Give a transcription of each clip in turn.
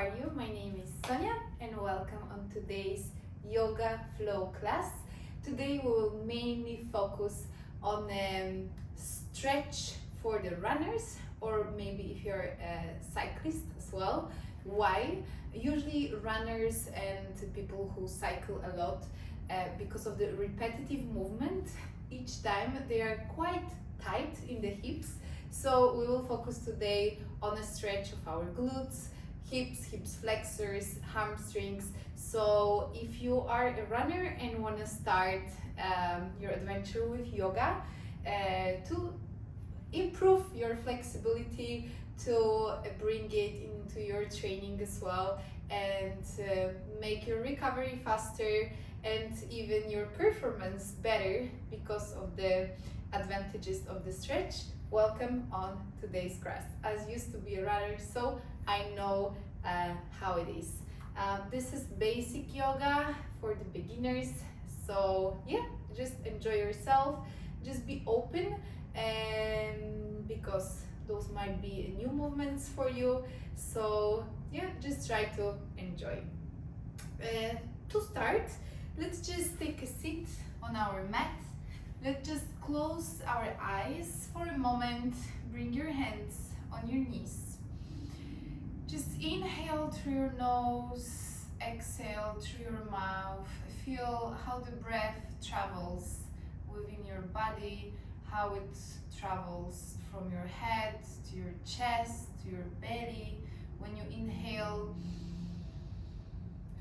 are you? My name is Sonia and welcome on today's yoga flow class. Today we will mainly focus on stretch for the runners, or maybe if you're a cyclist as well. Why? Usually runners and people who cycle a lot, because of the repetitive movement each time, they are quite tight in the hips. So we will focus today on a stretch of our glutes, hips flexors, hamstrings. So if you are a runner and want to start your adventure with yoga, to improve your flexibility, to bring it into your training as well, and make your recovery faster and even your performance better because of the advantages of the stretch, welcome on today's class. As used to be a runner, so I know how it is. This is basic yoga for the beginners, so yeah, just enjoy yourself, just be open, and because those might be new movements for you, so yeah, just try to enjoy. To start, let's just take a seat on our mat. Let's just close our eyes for a moment. Bring your hands on your knees. Just inhale through your nose, exhale through your mouth. Feel how the breath travels within your body, how it travels from your head to your chest, to your belly. When you inhale,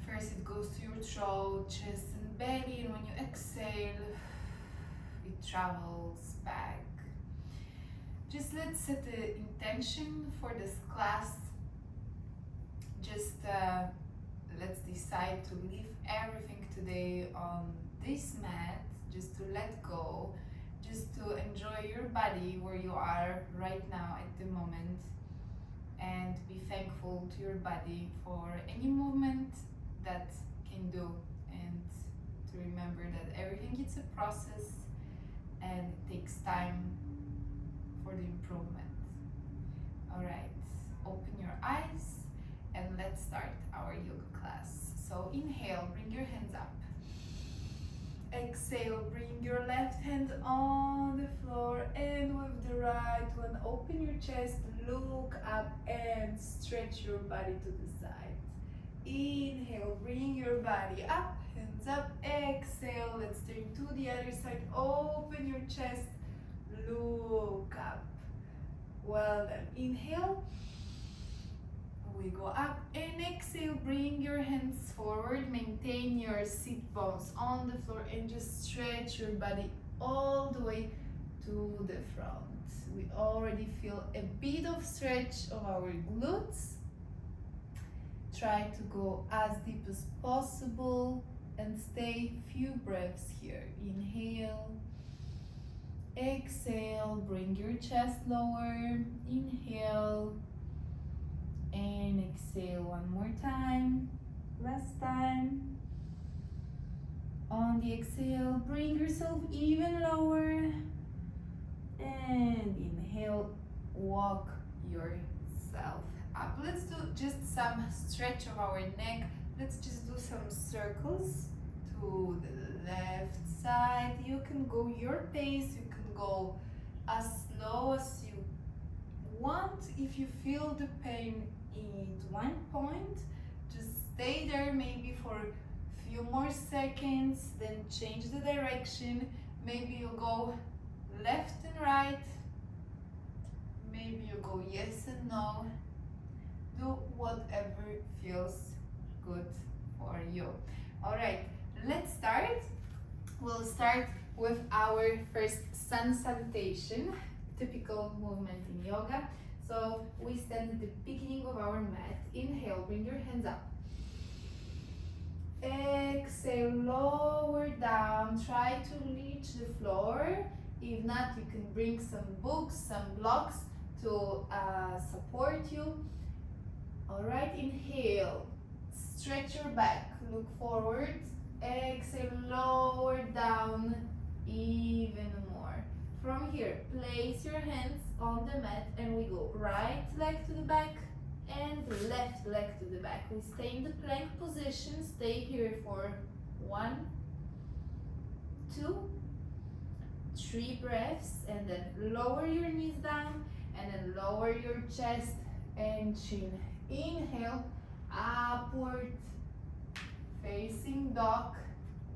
first it goes to your throat, chest and belly, and when you exhale, it travels back. Just let's set the intention for this class. Just let's decide to leave everything today on this mat, just to let go, just to enjoy your body where you are right now at the moment, and be thankful to your body for any movement that can do, and to remember that everything is a process and it takes time for the improvement. Alright, open your eyes and let's start our yoga class. So inhale, bring your hands up. Exhale, bring your left hand on the floor, and with the right one, open your chest, look up and stretch your body to the side. Inhale, bring your body up, hands up. Exhale, let's turn to the other side, open your chest, look up. Well done. Inhale, we go up, and exhale, bring your hands forward, maintain your sit bones on the floor, and just stretch your body all the way to the front. We already feel a bit of stretch of our glutes. Try to go as deep as possible and stay few breaths here. Inhale, exhale, bring your chest lower. Inhale and exhale one more time. Last time. On the exhale, bring yourself even lower, and inhale, walk yourself up. Let's do just some stretch of our neck. Let's just do some circles to the left side. You can go your pace, you can go as slow as you want. If you feel the pain at one point, just stay there maybe for a few more seconds, then change the direction. Maybe you go left and right, maybe you go yes and no. Do whatever feels good for you. Alright, let's start. We'll start with our first sun salutation, typical movement in yoga. So we stand at the beginning of our mat. Inhale, bring your hands up. Exhale, lower down. Try to reach the floor. If not, you can bring some books, some blocks to support you. Alright, inhale. Stretch your back. Look forward. Exhale, lower down even more. From here, place your hands on the mat and we go right leg to the back, and left leg to the back. We stay in the plank position, stay here for 1, 2, 3 breaths, and then lower your knees down, and then lower your chest and chin. Inhale, upward facing dog,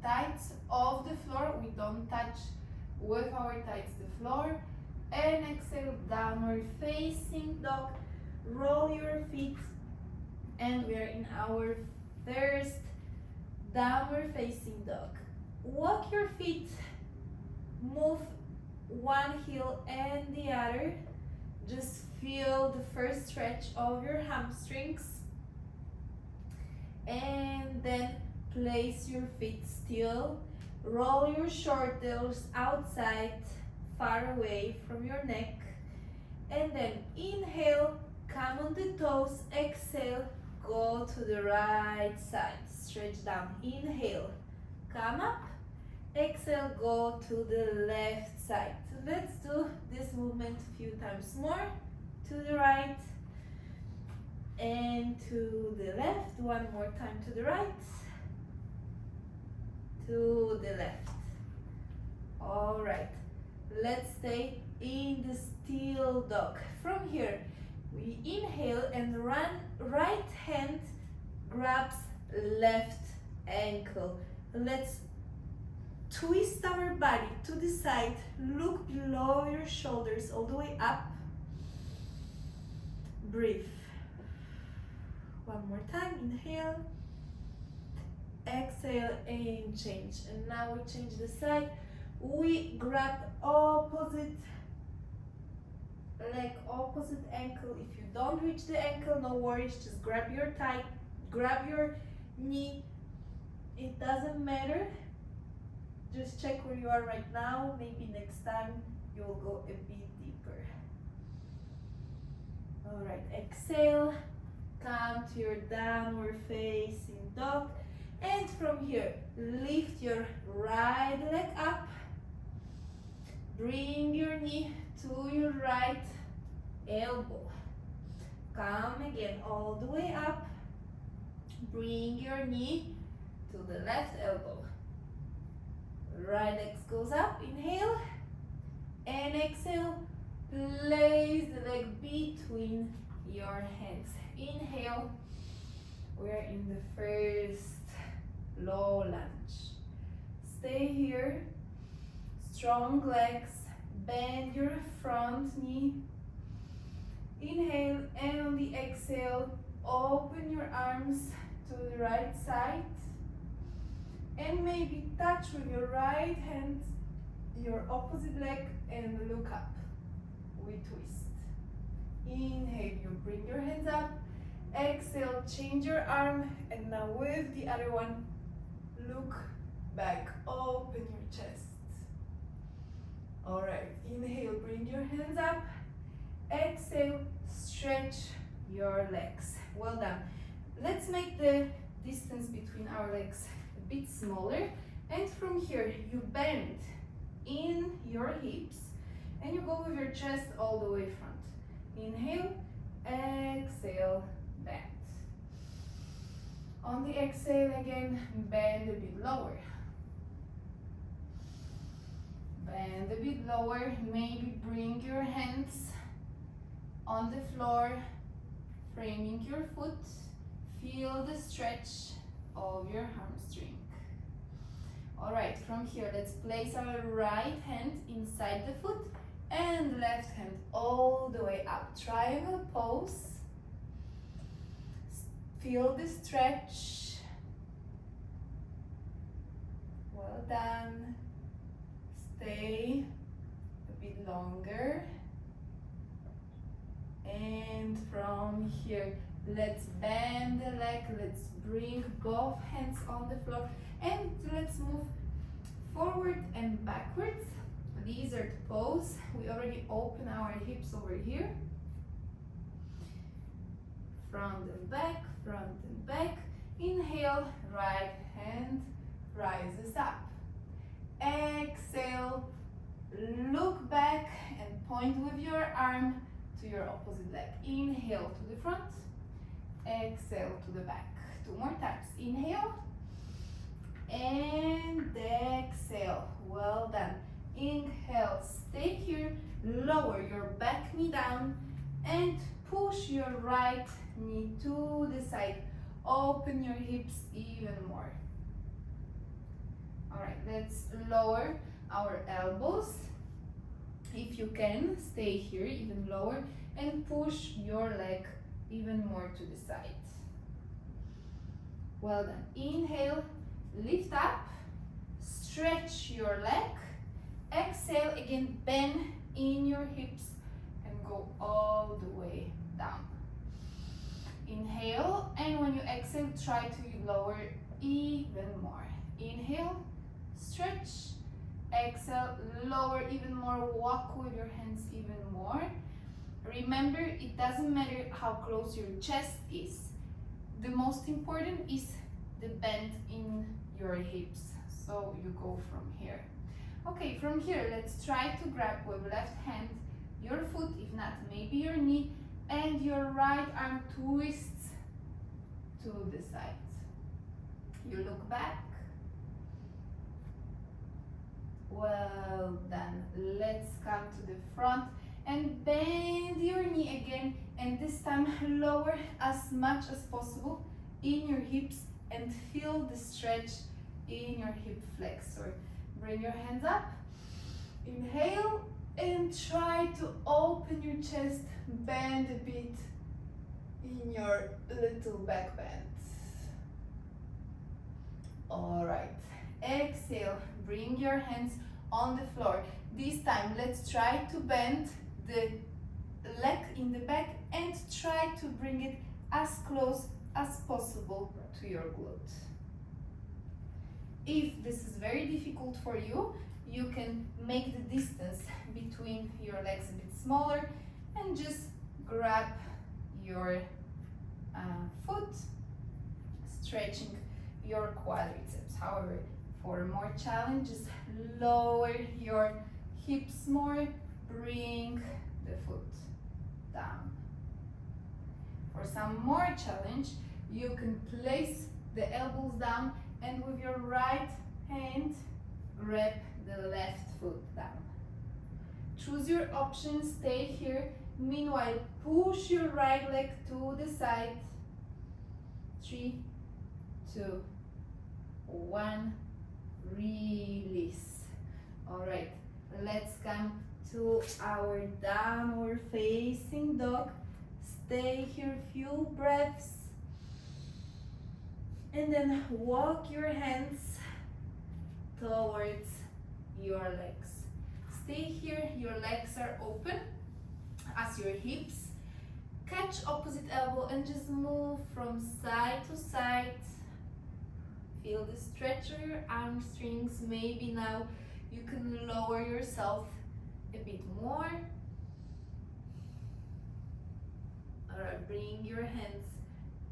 thighs off the floor, we don't touch with our thighs the floor, and exhale, downward facing dog, roll your feet, and we are in our first downward facing dog. Walk your feet, move one heel and the other, just feel the first stretch of your hamstrings, and then place your feet still, roll your shoulders outside, far away from your neck, and then inhale, come on the toes, exhale, go to the right side, stretch down, inhale, come up, exhale, go to the left side. So let's do this movement a few times more, to the right and to the left, one more time to the right, to the left. All right, let's stay in the still dog. From here, we inhale and right hand grabs left ankle. Let's twist our body to the side, look below your shoulders all the way up. Breathe. One more time, inhale, exhale, and change. And now we change the side. We grab opposite leg, opposite ankle. If you don't reach the ankle, no worries, just grab your thigh, grab your knee. It doesn't matter. Just check where you are right now. Maybe next time you will go a bit deeper. All right, exhale, come to your downward facing dog. And from here, lift your right leg up. Bring your knee to your right elbow. Come again all the way up. Bring your knee to the left elbow. Right leg goes up, inhale, and exhale, place the leg between your hands. Inhale, we're in the first low lunge. Stay here, strong legs, bend your front knee. Inhale, and on the exhale, open your arms to the right side. And maybe touch with your right hand your opposite leg and look up. We twist. Inhale, you bring your hands up. Exhale, change your arm, and now with the other one, look back, open your chest. All right, inhale, bring your hands up. Exhale, stretch your legs. Well done. Let's make the distance between our legs a bit smaller, and from here you bend in your hips and you go with your chest all the way front. Inhale, exhale, bend. On the exhale again, bend a bit lower. Bend a bit lower, maybe bring your hands on the floor, framing your foot. Feel the stretch of your hamstring. All right, from here, let's place our right hand inside the foot and left hand all the way up. Triangle pose. Feel the stretch. Well done. Stay a bit longer. And from here, let's bend the leg, let's bring both hands on the floor, and let's move forward and backwards. Lizard pose. We already open our hips over here. Front and back, front and back. Inhale, right hand rises up. Exhale, look back and point with your arm to your opposite leg. Inhale to the front, exhale to the back. 2 more times. Inhale and exhale. Well done. Inhale, stay here, lower your back knee down and push your right knee to the side. Open your hips even more. All right, let's lower our elbows. If you can, stay here even lower and push your leg even more to the side. Well done. Inhale, lift up, stretch your leg. Exhale, again, bend in your hips and go all the way down. Inhale, and when you exhale, try to lower even more. Inhale, stretch. Exhale, lower even more, walk with your hands even more. Remember, it doesn't matter how close your chest is. The most important is the bend in your hips. So you go from here. Okay, from here, let's try to grab with left hand your foot, if not, maybe your knee, and your right arm twists to the side. You look back. Well done. Let's come to the front and bend your knee again, and this time lower as much as possible in your hips and feel the stretch in your hip flexor. Bring your hands up, inhale, and try to open your chest, bend a bit in your little back bend. All right, exhale, bring your hands on the floor. This time, let's try to bend the leg in the back and try to bring it as close as possible to your glute. If this is very difficult for you, you can make the distance between your legs a bit smaller and just grab your foot, stretching your quadriceps. However, for more challenges, lower your hips more, bring the foot down. For some more challenge, you can place the elbows down and with your right hand, grab the left foot down. Choose your option, stay here. Meanwhile, push your right leg to the side. 3, 2, 1, release. All right, let's come to our downward facing dog. Stay here, few breaths. And then walk your hands towards your legs. Stay here, your legs are open as your hips. Catch opposite elbow and just move from side to side. Feel the stretch of your hamstrings. Maybe now you can lower yourself a bit more. Alright, bring your hands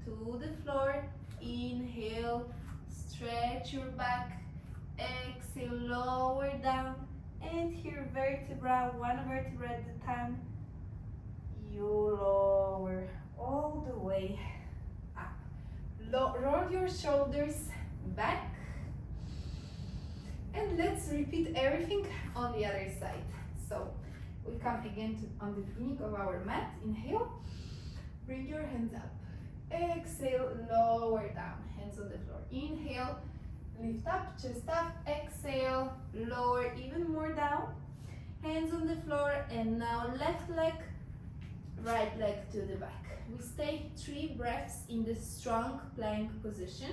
to the floor. Inhale, stretch your back. Exhale, lower down. And here, vertebra, one vertebra at a time. You lower all the way up. Roll your shoulders back. And let's repeat everything on the other side. So we come again on the beginning of our mat. Inhale, bring your hands up. Exhale, lower down, hands on the floor. Inhale, lift up, chest up. Exhale, lower even more down, hands on the floor. And now left leg, right leg to the back. We stay 3 breaths in the strong plank position.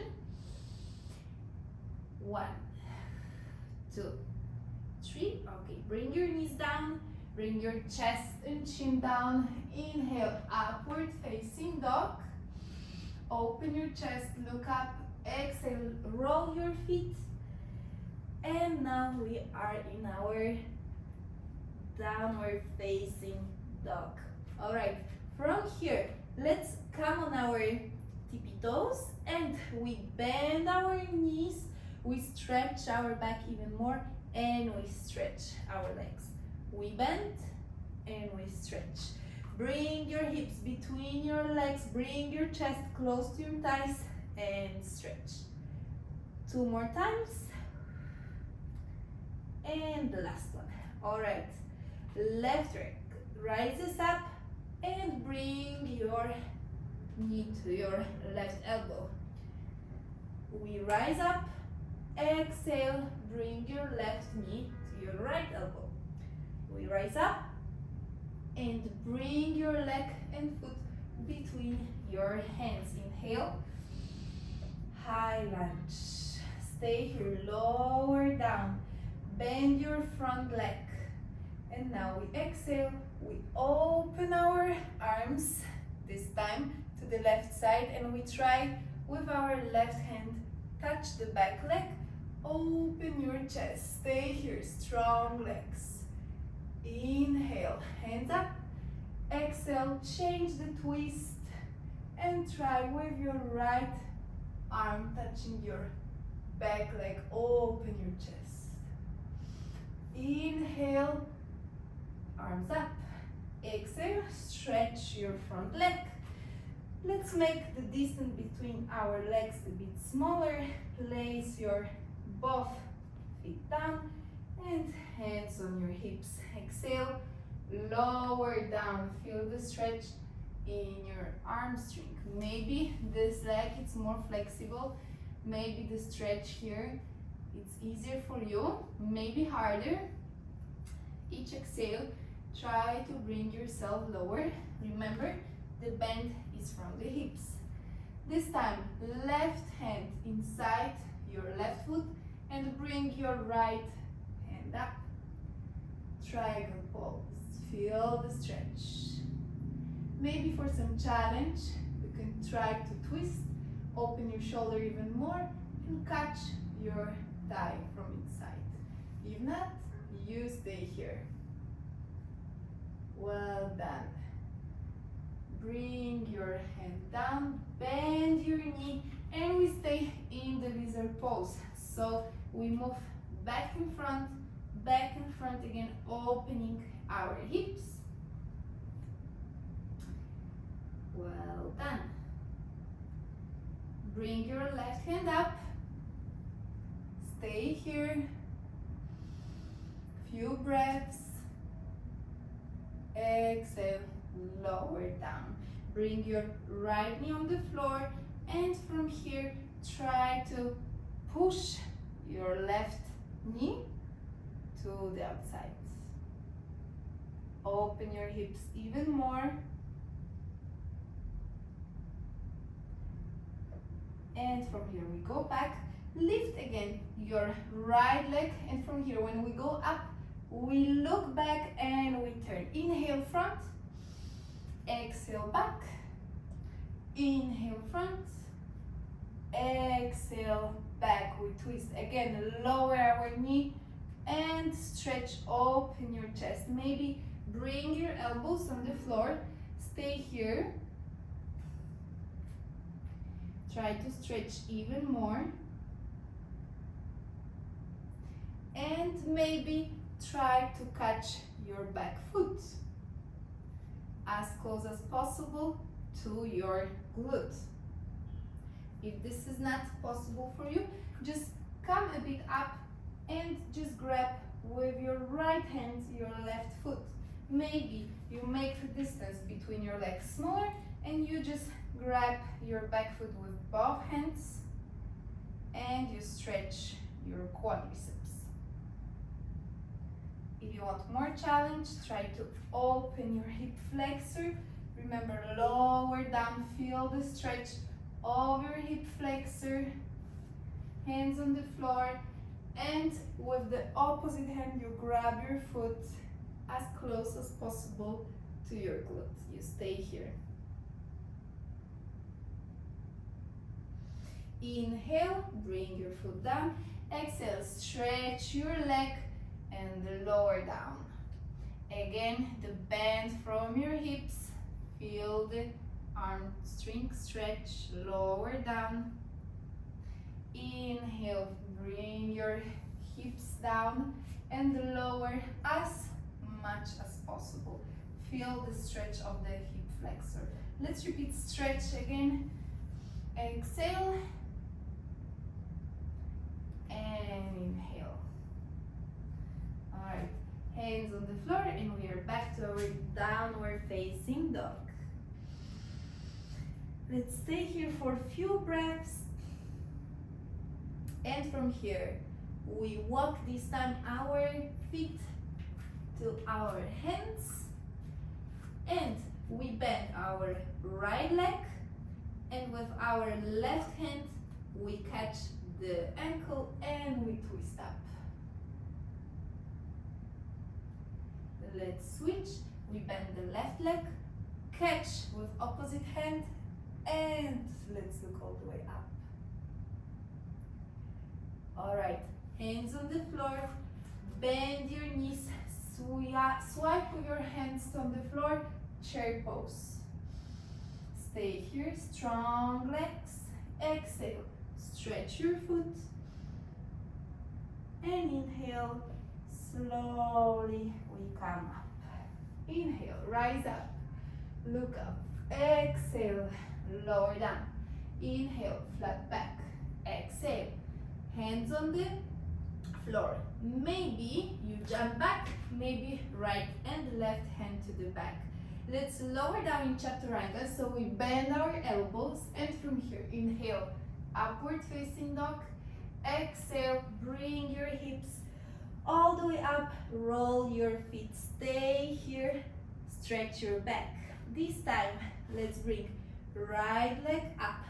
1, 2, 3. Okay, bring your knees down, bring your chest and chin down. Inhale, upward facing dog. Open your chest, look up. Exhale, roll your feet. And now we are in our downward facing dog. All right, from here, let's come on our tippy toes and we bend our knees. We stretch our back even more and we stretch our legs. We bend and we stretch. Bring your hips between your legs, bring your chest close to your thighs and stretch. 2 more times. And the last one. All right, left leg rises up and bring your knee to your left elbow. We rise up, exhale, bring your left knee to your right elbow. We rise up and bring your leg and foot between your hands. Inhale, high lunge. Stay here, lower down. Bend your front leg. And now we exhale, we open our arms, this time to the left side, and we try with our left hand, touch the back leg, open your chest, stay here, strong legs. Inhale, hands up, exhale, change the twist, and try with your right arm touching your back leg, open your chest. Inhale, arms up, exhale, stretch your front leg. Let's make the distance between our legs a bit smaller. Place your both feet down and hands on your hips. Exhale, lower down, feel the stretch in your hamstring. Maybe this leg is more flexible, maybe the stretch here it's easier for you, maybe harder. Each exhale, try to bring yourself lower. Remember, the bend is from the hips. This time, left hand inside your left foot and bring your right hand up. Triangle pose, feel the stretch. Maybe for some challenge, you can try to twist, open your shoulder even more and catch your thigh from inside. If not, you stay here. Well done. Bring your hand down, bend your knee, and we stay in the lizard pose. So we move back in front again, opening our hips. Well done. Bring your left hand up. Stay here. Few breaths. Exhale, lower down. Bring your right knee on the floor, and from here try to push your left knee to the outside. Open your hips even more. And from here we go back. Lift again your right leg, and from here when we go up, we look back and we turn. Inhale front, exhale back, inhale front, exhale back. We twist again, lower our knee and stretch, open your chest. Maybe bring your elbows on the floor, stay here. Try to stretch even more. And maybe try to catch your back foot as close as possible to your glute. If this is not possible for you, just come a bit up and just grab with your right hand your left foot. Maybe you make the distance between your legs smaller and you just grab your back foot with both hands and you stretch your quadriceps. If you want more challenge, try to open your hip flexor. Remember, lower down, feel the stretch of your hip flexor. Hands on the floor, and with the opposite hand, you grab your foot as close as possible to your glute. You stay here. Inhale, bring your foot down. Exhale, stretch your leg and lower down. Again, the bend from your hips. Feel the hamstring stretch, lower down. Inhale, bring your hips down and lower as much as possible. Feel the stretch of the hip flexor. Let's repeat stretch again. Exhale and inhale. Alright, hands on the floor and we are back to our downward facing dog. Let's stay here for a few breaths. And from here, we walk this time our feet to our hands and we bend our right leg and with our left hand we catch the ankle and we twist up. Let's switch. We bend the left leg, catch with opposite hand and let's look all the way up. Alright, hands on the floor, bend your knees, swipe with your hands on the floor, chair pose. Stay here, strong legs, exhale, stretch your foot, and inhale, slowly we come up. Inhale, rise up, look up, exhale, lower down, inhale, flat back, exhale, hands on the floor. Maybe you jump back, maybe right and left hand to the back. Let's lower down in chaturanga, so we bend our elbows and from here, inhale, upward facing dog, exhale, bring your hips all the way up, roll your feet, stay here, stretch your back. This time, let's bring right leg up,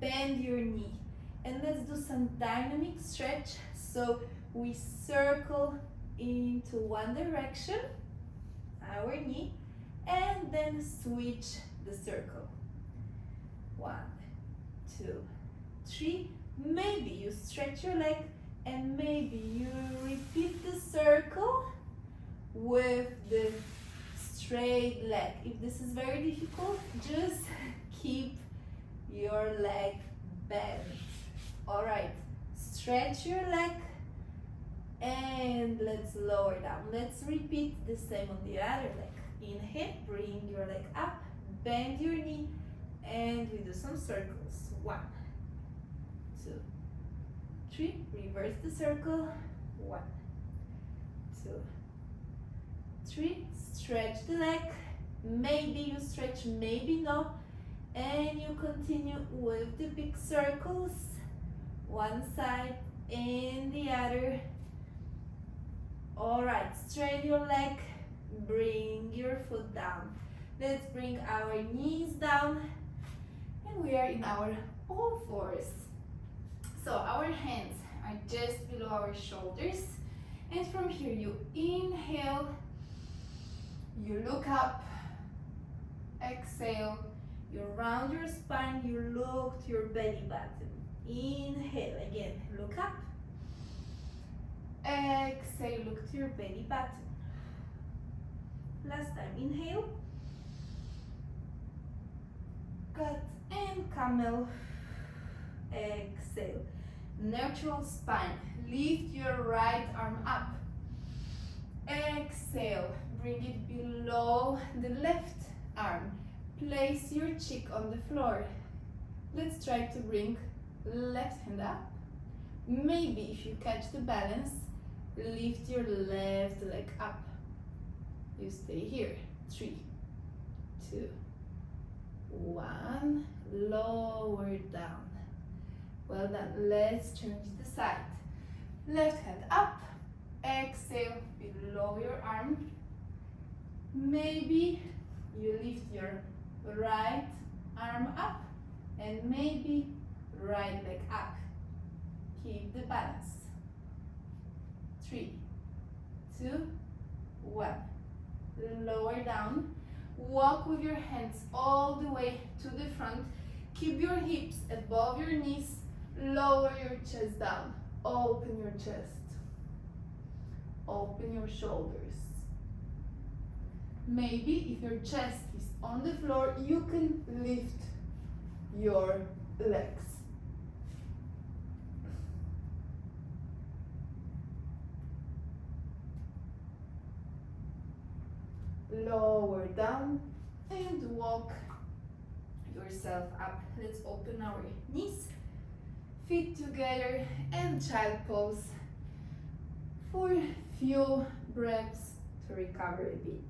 bend your knee, and let's do some dynamic stretch. So we circle into one direction, our knee, and then switch the circle. 1, 2, 3. Maybe you stretch your leg and maybe you repeat the circle with the straight leg. If this is very difficult, just keep your leg bent. Alright, stretch your leg and let's lower down. Let's repeat the same on the other leg. Inhale, bring your leg up, bend your knee, and we do some circles. 1, 2, 3. Reverse the circle. 1, 2, 3. Stretch the leg. Maybe you stretch, maybe no. And you continue with the big circles. One side and the other. Alright, straighten your leg. Bring your foot down. Let's bring our knees down. And we are in our all fours. So our hands are just below our shoulders. And from here you inhale. You look up. Exhale. You round your spine. You look to your belly button. Inhale again. Look up. Exhale. Look to your belly button. Last time, inhale, cut and camel, exhale, neutral spine, lift your right arm up, exhale, bring it below the left arm, place your cheek on the floor. Let's try to bring left hand up, maybe if you catch the balance, lift your left leg up. You stay here. 3, 2, 1. Lower down. Well done. Let's change the side. Left hand up. Exhale below your arm. Maybe you lift your right arm up and maybe right leg up. Keep the balance. 3, 2, 1. Lower down, walk with your hands all the way to the front, keep your hips above your knees, lower your chest down, open your chest, open your shoulders. Maybe if your chest is on the floor, you can lift your legs. lower down, and walk yourself up. Let's open our knees, feet together, and child pose for a few breaths to recover a bit.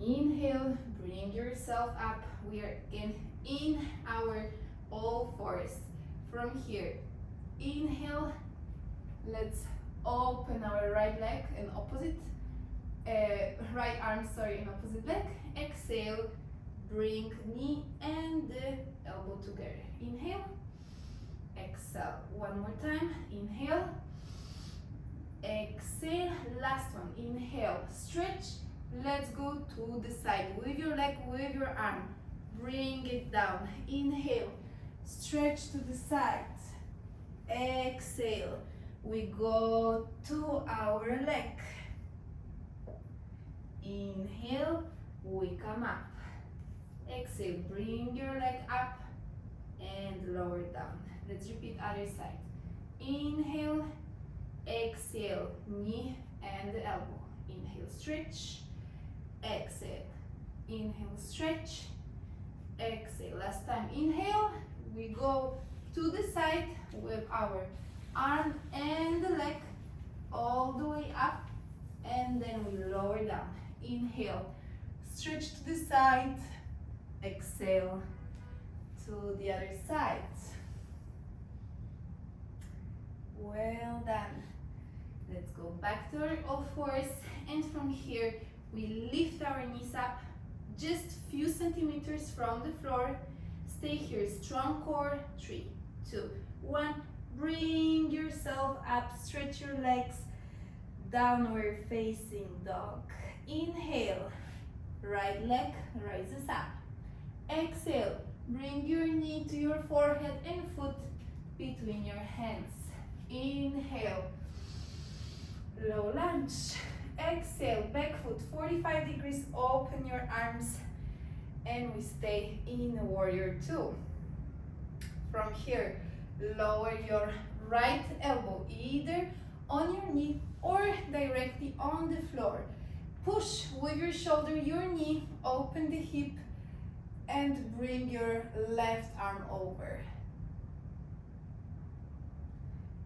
Inhale, bring yourself up. We are again in our all fours. From here, inhale, let's open our right leg and opposite, right arm, sorry, and opposite leg. Exhale, bring knee and the elbow together. Inhale, exhale. One more time, inhale, exhale. Last one, inhale, stretch. Let's go to the side with your leg, with your arm. Bring it down. Inhale, stretch to the side. Exhale, we go to our leg. Inhale, we come up. Exhale, bring your leg up and lower down. Let's repeat other side. Inhale, exhale, knee and the elbow. Inhale, stretch. Exhale, inhale, stretch. Exhale, last time, inhale, we go to the side with our arm and the leg all the way up, and then we lower down. Inhale, stretch to the side. Exhale, to the other side. Well done. Let's go back to our all fours, and from here we lift our knees up just few centimeters from the floor. Stay here, strong core. 3, 2, 1. Bring yourself up, stretch your legs, downward facing dog. Inhale, right leg rises up. Exhale, bring your knee to your forehead and foot between your hands. Inhale, low lunge. Exhale, back foot 45 degrees, open your arms, and we stay in warrior 2. From here, lower your right elbow either on your knee or directly on the floor. Push with your shoulder, your knee, open the hip, and bring your left arm over.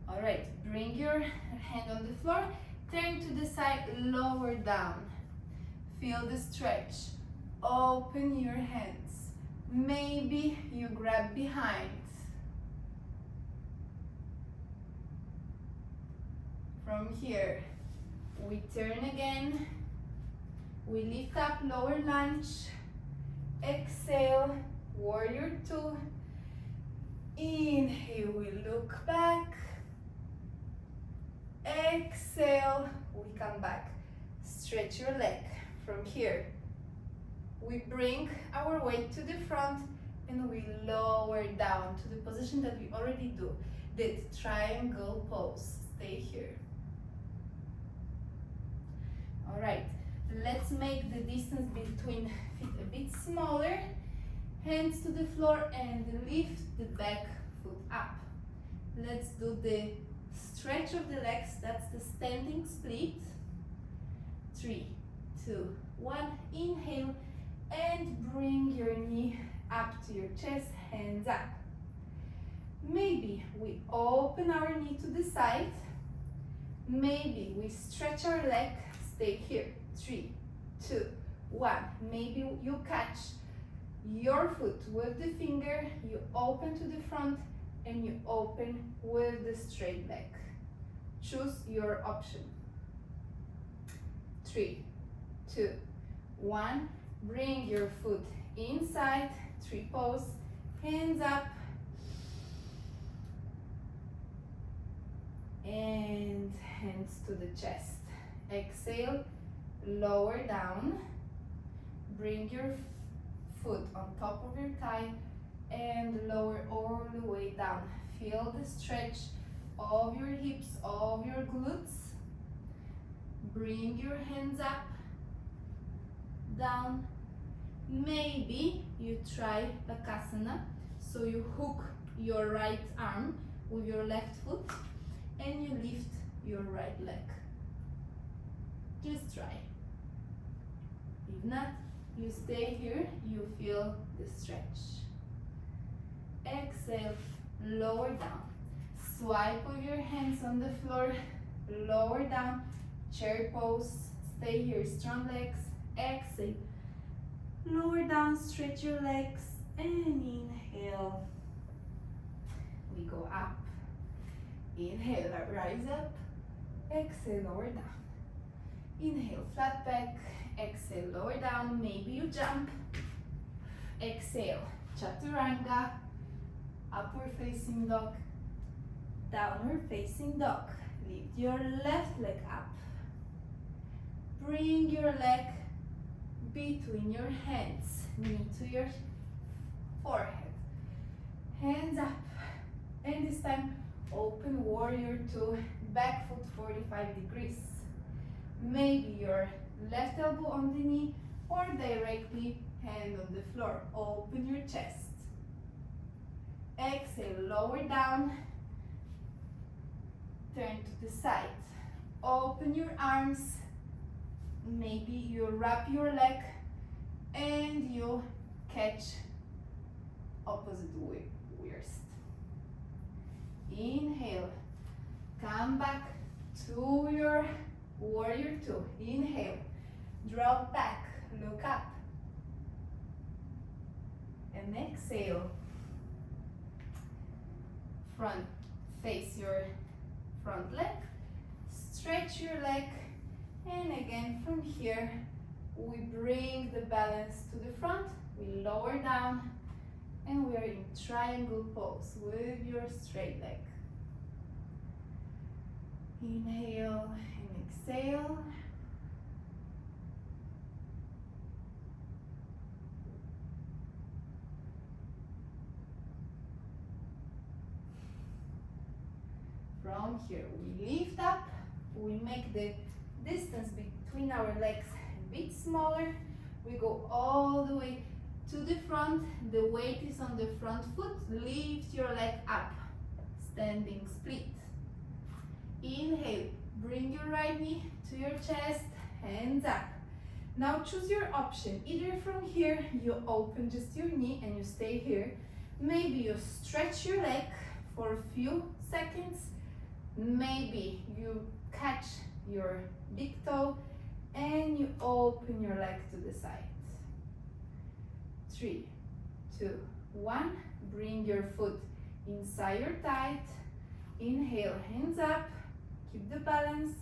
All right, bring your hand on the floor. Turn to the side, lower down. Feel the stretch. Open your hands. Maybe you grab behind. From here, we turn again. We lift up, lower lunge. Exhale, warrior 2. Inhale, we look back. Exhale, we come back. Stretch your leg. From here, we bring our weight to the front and we lower down to the position that we already did, triangle pose. Stay here. All right, let's make the distance between feet a bit smaller. Hands to the floor and lift the back foot up. Let's do the stretch of the legs, that's the standing split. 3, 2, 1, inhale, and bring your knee up to your chest, hands up. Maybe we open our knee to the side. Maybe we stretch our leg, stay here. 3, 2, 1. Maybe you catch your foot with the finger, you open to the front, and you open with the straight leg. Choose your option. 3, 2, 1. Bring your foot inside, 3 pose, hands up, and hands to the chest. Exhale, lower down, bring your foot on top of your thigh and lower all the way down. Feel the stretch of your hips, of your glutes. Bring your hands up, down. Maybe you try Bakasana, so you hook your right arm with your left foot and you lift your right leg. Just try. If not, you stay here, you feel the stretch. Exhale, lower down. Swipe with your hands on the floor, lower down, chair pose, stay here, strong legs. Exhale, lower down, stretch your legs, and inhale. We go up. Inhale, rise up. Exhale, lower down. Inhale, flat back. Exhale, lower down. Maybe you jump. Exhale, chaturanga. Upward facing dog. Downward facing dog. Lift your left leg up. Bring your leg between your hands. Knee to your forehead. Hands up. And this time, open warrior two, back foot 45 degrees. Maybe your left elbow on the knee or directly hand on the floor. Open your chest. Exhale, lower down. Turn to the side. Open your arms. Maybe you wrap your leg and you catch opposite wrist. Inhale. Come back to your warrior two. Inhale. Drop back. Look up. And exhale. Front. Face your front leg. Stretch your leg. And again from here, we bring the balance to the front. We lower down. And we are in triangle pose with your straight leg. Inhale and exhale. From here, we lift up. We make the distance between our legs a bit smaller. We go all the way to the front. The weight is on the front foot. Lift your leg up. Standing split. Inhale. Bring your right knee to your chest. Hands up. Now choose your option. Either from here, you open just your knee and you stay here. Maybe you stretch your leg for a few seconds. Maybe you catch your big toe and you open your leg to the side. 3, 2, 1. Bring your foot inside your thigh. Inhale, hands up. Keep the balance.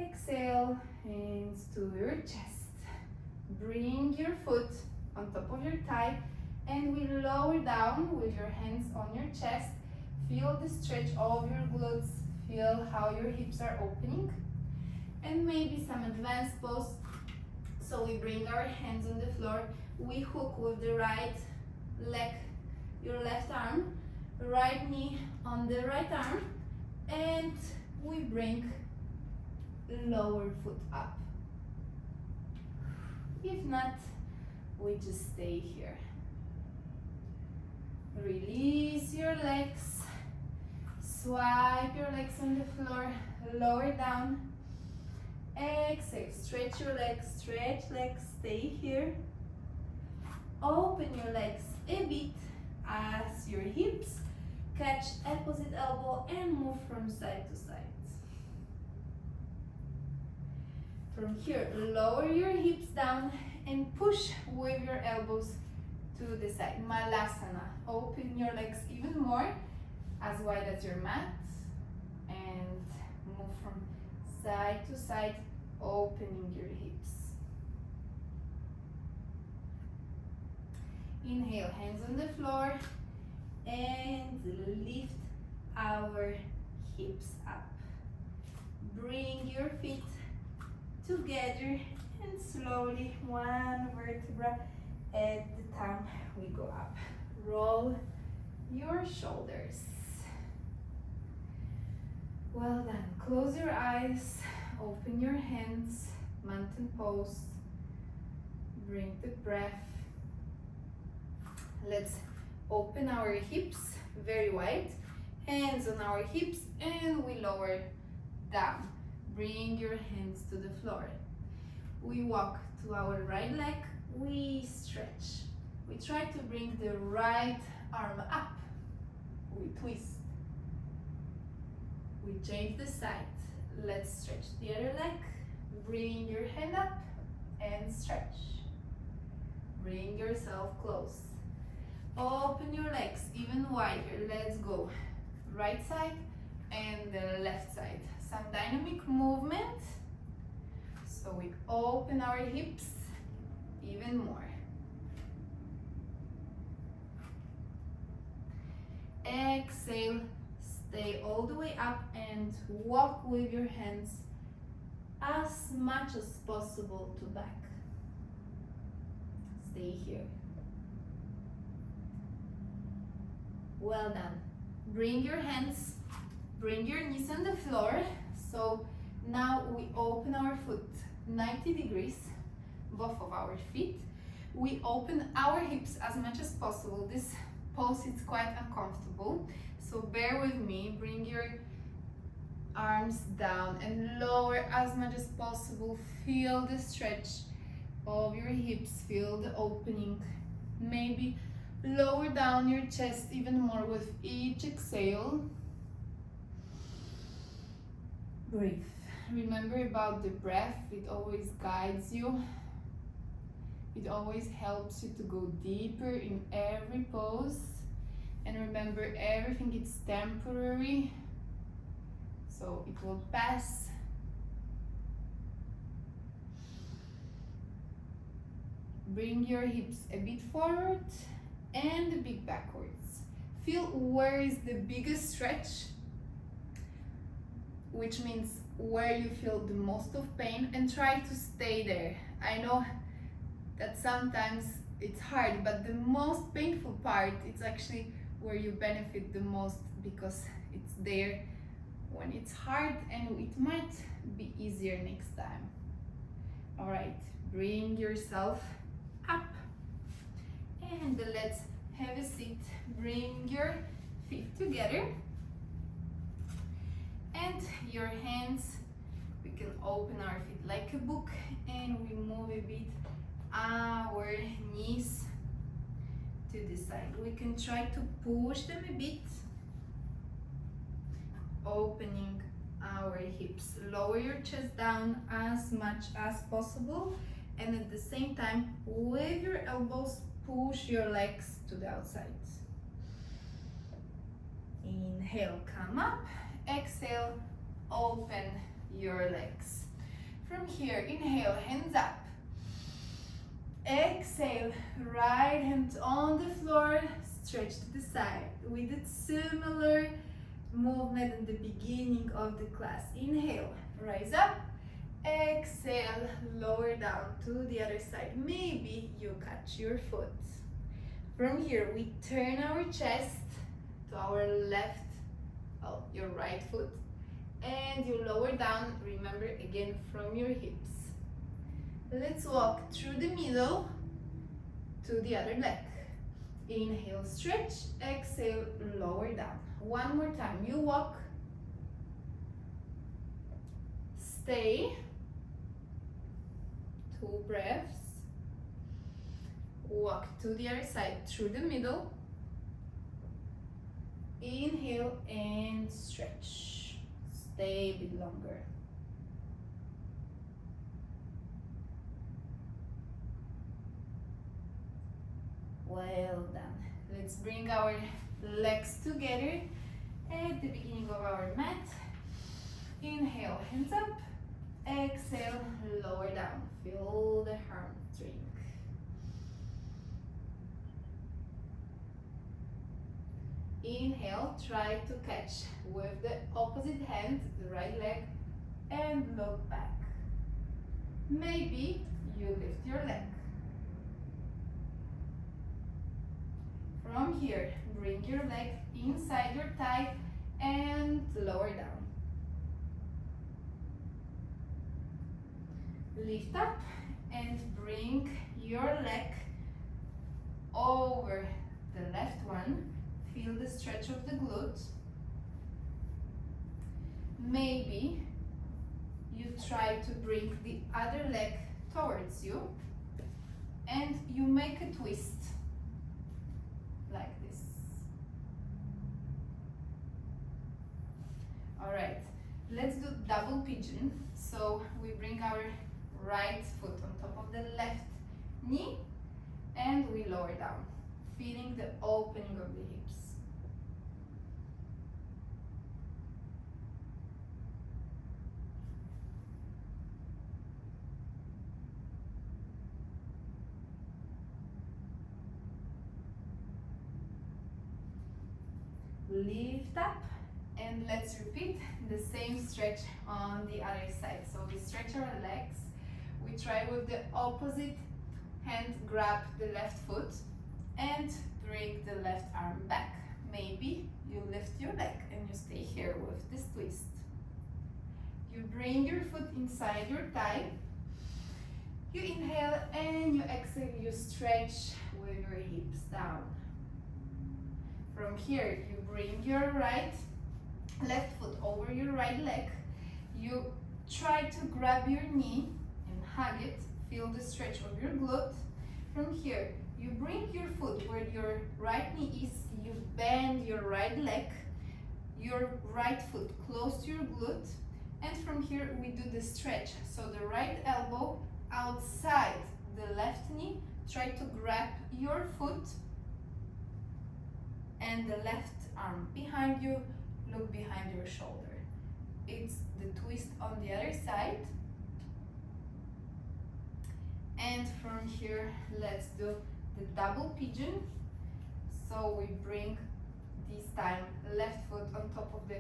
Exhale, hands to your chest. Bring your foot on top of your thigh and we lower down with your hands on your chest. Feel the stretch of your glutes. Feel how your hips are opening. And maybe some advanced pose. So we bring our hands on the floor. We hook with the right leg, your left arm, right knee on the right arm, and we bring lower foot up. If not, we just stay here. Release your legs. Swipe your legs on the floor, lower down. Exhale, stretch your legs, stretch legs, stay here. Open your legs a bit as your hips catch opposite elbow and move from side to side. From here, lower your hips down and push with your elbows to the side. Malasana. Open your legs even more, as wide as your mat, and move from side to side, opening your hips. Inhale, hands on the floor, and lift our hips up. Bring your feet together and slowly, one vertebra at a time, we go up. Roll your shoulders. Well done. Close your eyes, open your hands, mountain pose. Bring the breath. Let's open our hips very wide, hands on our hips, and we lower down. Bring your hands to the floor. We walk to our right leg, we stretch. We try to bring the right arm up. We twist. We change the side. Let's stretch the other leg. Bring your hand up and stretch. Bring yourself close. Open your legs even wider. Let's go. Right side and the left side. Some dynamic movement. So we open our hips even more. Exhale, stay all the way up and walk with your hands as much as possible to back. Stay here. Well done. Bring your hands, bring your knees on the floor. So now we open our foot 90 degrees, both of our feet. We open our hips as much as possible. This pose is quite uncomfortable, so bear with me. Bring your arms down and lower as much as possible. Feel the stretch of your hips, feel the opening. Maybe lower down your chest even more with each exhale. Breathe. Remember about the breath, it always guides you. It always helps you to go deeper in every pose. And remember, everything is temporary, so it will pass. Bring your hips a bit forward and a bit backwards. Feel where is the biggest stretch, which means where you feel the most of pain, and try to stay there. I know that sometimes it's hard, but the most painful part is actually where you benefit the most, because it's there when it's hard, and it might be easier next time. All right, bring yourself up and let's have a seat. Bring your feet together and your hands. We can open our feet like a book and we move a bit our knees to the side. We can try to push them a bit, opening our hips. Lower your chest down as much as possible, and at the same time, with your elbows, push your legs to the outside. Inhale, come up. Exhale, open your legs. From here, inhale, hands up. Exhale, right hand on the floor, stretch to the side. We did similar movement in the beginning of the class. Inhale, rise up. Exhale, lower down to the other side. Maybe you catch your foot. From here, we turn our chest to our left, your right foot, and you lower down, remember, again from your hips. Let's walk through the middle to the other leg. Inhale, stretch. Exhale, lower down. One more time. You walk, stay, 2 breaths, walk to the other side through the middle. Inhale and stretch. Stay a bit longer. Well done. Let's bring our legs together at the beginning of our mat. Inhale, hands up. Exhale, lower down. Feel the hamstring. Inhale, try to catch with the opposite hand, the right leg, and look back. Maybe you lift your leg. From here, bring your leg inside your thigh and lower down. Lift up and bring your leg over the left one. Feel the stretch of the glute. Maybe try to bring the other leg towards you and you make a twist like this. All right, let's do double pigeon. So we bring our right foot on top of the left knee and we lower down, feeling the opening of the hips. Lift up and let's repeat the same stretch on the other side. So we stretch our legs, we try with the opposite hand, grab the left foot and bring the left arm back. Maybe you lift your leg and you stay here with this twist. You bring your foot inside your thigh, you inhale and you exhale, you stretch with your hips down. From here, you bring your left foot over your right leg. You try to grab your knee and hug it. Feel the stretch of your glute. From here, you bring your foot where your right knee is. You bend your right leg, your right foot close to your glute. And from here, we do the stretch. So the right elbow outside the left knee. Try to grab your foot and the left arm behind you, look behind your shoulder. It's the twist on the other side. And from here, let's do the double pigeon. So we bring this time left foot on top of the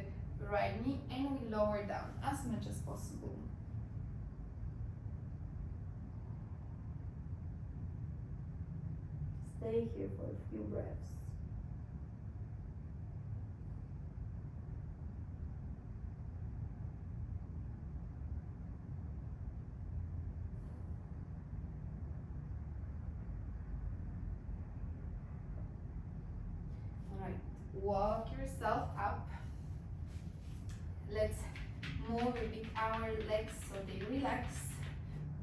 right knee and we lower down as much as possible. Stay here for a few breaths. Walk yourself up. Let's move a bit our legs so they relax.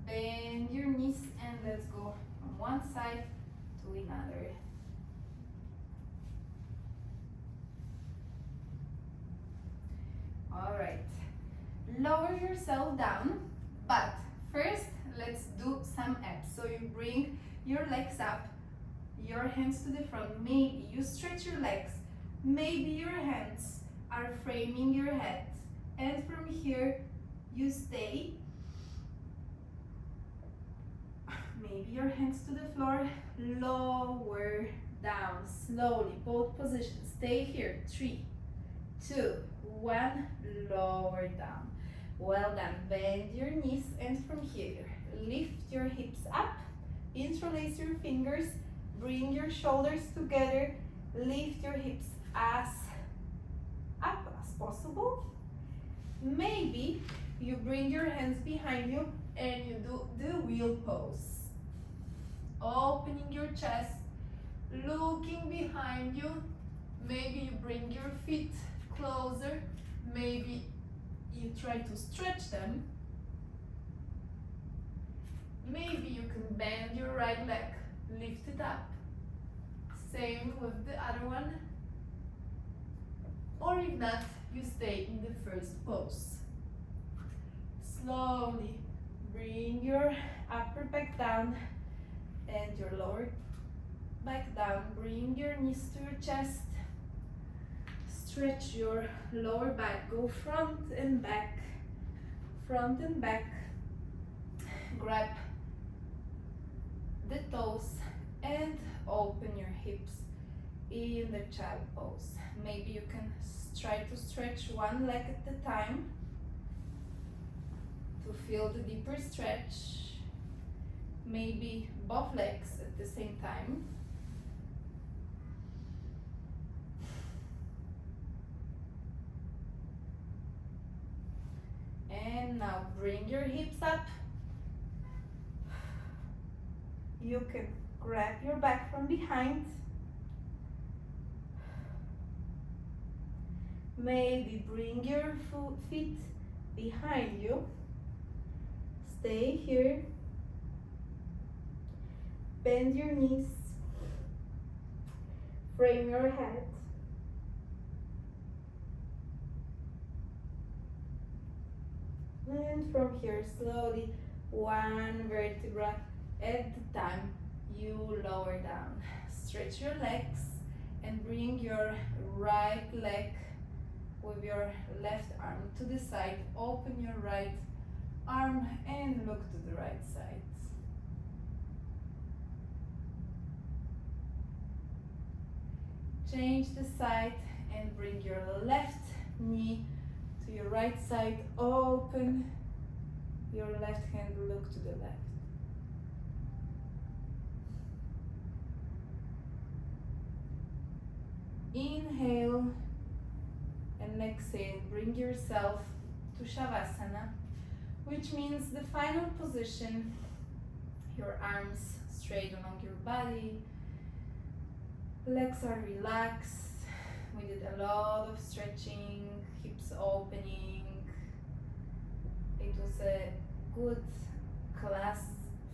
Bend your knees and let's go from one side to another. All right, lower yourself down, but first let's do some abs. So you bring your legs up, your hands to the front. Maybe you stretch your legs. Maybe your hands are framing your head. And from here, you stay. Maybe your hands to the floor. Lower down slowly. Both positions. Stay here. 3, 2, 1. Lower down. Well done. Bend your knees. And from here, lift your hips up. Interlace your fingers. Bring your shoulders together. Lift your hips as up as possible. Maybe you bring your hands behind you and you do the wheel pose. Opening your chest, looking behind you. Maybe you bring your feet closer. Maybe you try to stretch them. Maybe you can bend your right leg, lift it up. Same with the other one. Or if not, you stay in the first pose. Slowly bring your upper back down and your lower back down. Bring your knees to your chest. Stretch your lower back. Go front and back. Front and back. Grab the toes and open your hips in the child pose. Maybe you can try to stretch one leg at a time to feel the deeper stretch. Maybe both legs at the same time. And now bring your hips up. You can grab your back from behind. Maybe bring your feet behind you. Stay here. Bend your knees. Frame your head. And from here, slowly, one vertebra at a time, you lower down. Stretch your legs and bring your right leg with your left arm to the side. Open your right arm and look to the right side. Change the side and bring your left knee to your right side. Open your left hand, look to the left. Inhale and exhale. Bring yourself to Shavasana, which means the final position. Your arms straight along your body. Legs are relaxed. We did a lot of stretching, hips opening. It was a good class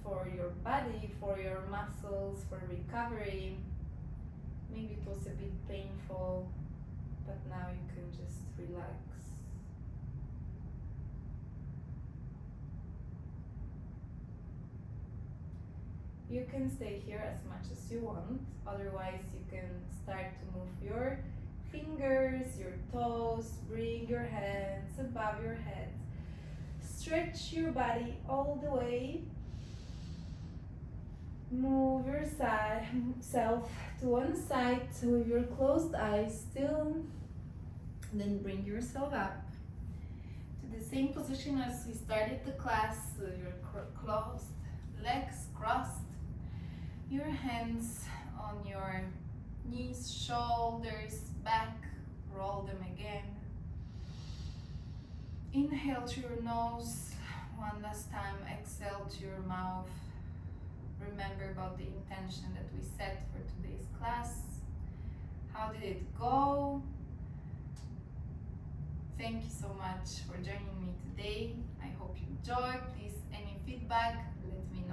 for your body, for your muscles, for recovery. Maybe it was a bit painful, but now you can just relax. You can stay here as much as you want, otherwise you can start to move your fingers, your toes, bring your hands above your head. Stretch your body all the way. Move yourself to one side with your closed eyes still. Then bring yourself up to the same position as we started the class, so your closed legs crossed. Your hands on your knees, shoulders, back, roll them again. Inhale through your nose, one last time, exhale to your mouth. Remember about the intention that we set for today's class. How did it go? Thank you so much for joining me today. I hope you enjoyed. Please, any feedback, let me know.